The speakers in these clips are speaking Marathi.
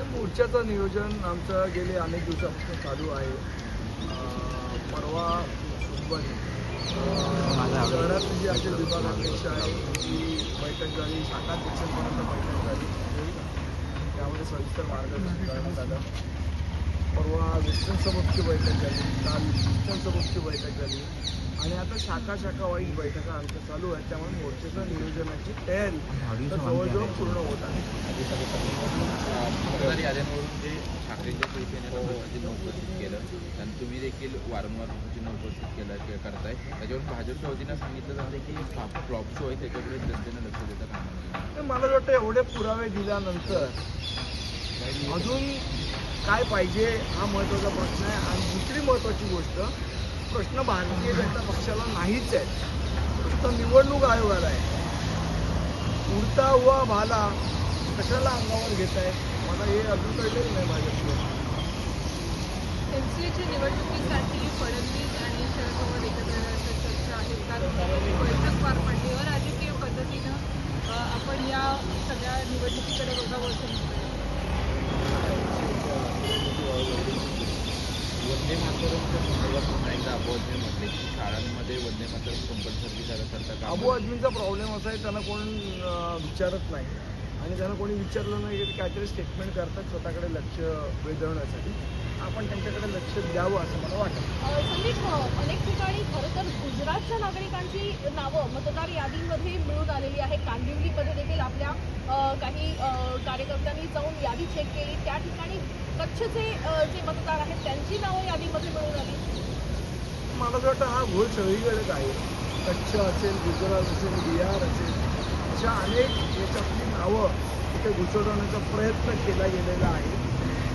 मोर्चाचं नियोजन आमचं गेले अनेक दिवसापासून चालू आहे. परवा सोमवारी शहरात जी आमचे विभागाध्यक्ष आहे ती बैठक झाली, शाखाध्यक्षांपर्यंत बैठक झाली. त्यामध्ये सविस्तर मार्गदर्शन करण्यात आलं. परवा वेस्टर्न सबची बैठक झाली, काल ईस्टर्न सबची बैठक झाली आणि आता शाखा वाईज बैठका आमच्या चालू आहेत. त्यामुळे मोर्चाच्या नियोजनाची तयारी जवळजवळ पूर्ण होत आहे. मतदार याद्यांवरून जे ठाकरेंच्या शिवसेनेला उपस्थित केलं आणि तुम्ही देखील वारंवार उपस्थित केलं करताय, त्याच्यावर भाजपच्या वतीनं सांगितलं जाते की फ्लॉप शो आहे, त्याच्याकडे जनतेनं लक्ष देता कामा नये. मला वाटतं एवढे पुरावे दिल्यानंतर अजून काय पाहिजे हा महत्त्वाचा प्रश्न आहे. आणि दुसरी महत्त्वाची गोष्ट, प्रश्न भारतीय जनता पक्षाला नाहीच आहे, प्रश्न निवडणूक आयोगाला आहे. उडता हुआ भाला कशाला अंगावर घेत आहे, मला हे अजून कळलेलं नाही भाजपला. एमसीएच्या निवडणुकीसाठी फडणवीस आणि शरद पवार एकत्र येण्याची चर्चा आहे. कारण बैठक पार पडली व राजकीय पद्धतीनं आपण या सगळ्या निवडणुकीकडे बघावं असं म्हणतोय. वंदे मातरमच्या संदर्भात पुन्हा एकदा अबू आझमी म्हटले की शाळांमध्ये वंदे मातरम कंपल्सरी करता अबू आझमीचा प्रॉब्लेम असा आहे, त्यांना कोण विचारत नाही आणि त्यांना कोणी विचारलं नाही की काहीतरी स्टेटमेंट करतात स्वतःकडे लक्ष वेधवण्यासाठी. आपण त्यांच्याकडे लक्ष द्यावं असं मला वाटतं. संदीप, अनेक ठिकाणी खरं तर गुजरातच्या नागरिकांची नावं मतदार यादीमध्ये मिळून आलेली आहे. कांदिवलीमध्ये देखील आपल्या काही कार्यकर्त्यांनी जाऊन यादी चेक केली. त्या ठिकाणी कच्छचे जे मतदार आहेत त्यांची नावं यादीमध्ये मिळून आली. मला असं वाटतं हा घोळ सगळीकडेच आहे. कच्छ असेल, गुजरात असेल, बिहार असेल, अशा अनेक याच्यातली नावं इथे घुसवण्याचा प्रयत्न केला गेलेला आहे.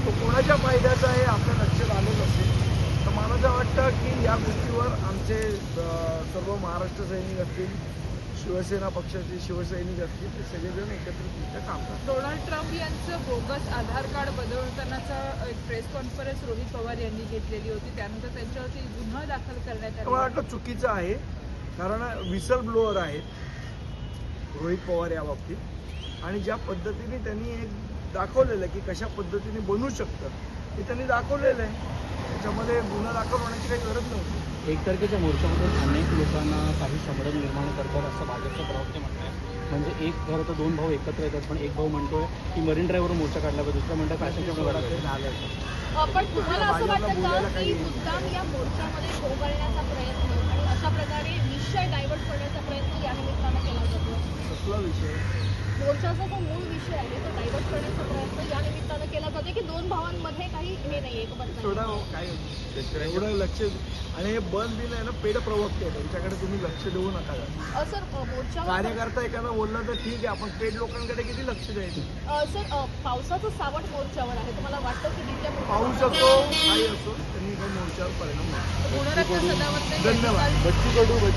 तो कोणाच्या फायद्याचा आहे आपल्या लक्षात आलेलं असेल. तर मला असं वाटतं की या गोष्टीवर आमचे सर्व महाराष्ट्र सैनिक असतील, शिवसेना पक्षाचे शिवसैनिक असतील, ते सगळेजण एकत्रितरित्या काम करतात. डोनाल्ड ट्रम्प यांचं बोगस आधार कार्ड बदलतानाचा एक प्रेस कॉन्फरन्स रोहित पवार यांनी घेतलेली होती. त्यानंतर त्यांच्यावरती गुन्हा दाखल करण्यात मला आला. वाटतं चुकीचं आहे, कारण विसल ब्लोअर आहेत रोहित पवार या बाबतीत. आणि ज्या पद्धतीने त्यांनी एक दाखवलेलं आहे की कशा पद्धतीने बनू शकतं हे त्यांनी दाखवलेलं आहे. त्याच्यामध्ये गुन्हा दाखल होण्याची काही गरज नव्हती. 1 तारखेच्या मोर्चामध्ये अनेक लोकांना काही संभ्रम निर्माण करतात असं भाजपचं प्रवक्ते म्हणतात. म्हणजे एक खरं तर 2 भाऊ एकत्र येतात, पण एक भाऊ म्हणतोय की मरीन ड्राईव्हवर मोर्चा काढला पाहिजे, दुसरा म्हणतात फॅशनच्या ते झालं. पण तुम्हाला असं वाटतं का की मुद्दाम या मोर्चामध्ये गोवळण्याचा प्रयत्न आणि अशा प्रकारे विषय डायव्हर्ट करण्याचा प्रयत्न या निमित्तानं केला जातो? कसला विषय? मोर्चाचा जो मूळ विषय आहे तो डायव्हर्ट करण्याचा प्रयत्न या निमित्तानं केला जातो की 2 भावांमध्ये काही हे नाही, एकमत नाही. थोडा काय एवढं लक्ष आणि हे बंद बिल आहे ना, पेड प्रवक्ते आहे, त्यांच्याकडे तुम्ही लक्ष देऊ नका. सर, मोर्चावर कार्यकर्ता एखादा बोलला तर ठीक आहे, आपण पेड लोकांकडे किती लक्ष द्यायचं? सर, पावसाचं सावट मोर्चावर आहे. तुम्हाला वाटतं की दिल्ली पाऊस असो काही असो त्यांनी काही मोर्चावर परिणाम नाही. गुणरत्न सदावर्ते धन्यवाद. यांनी काल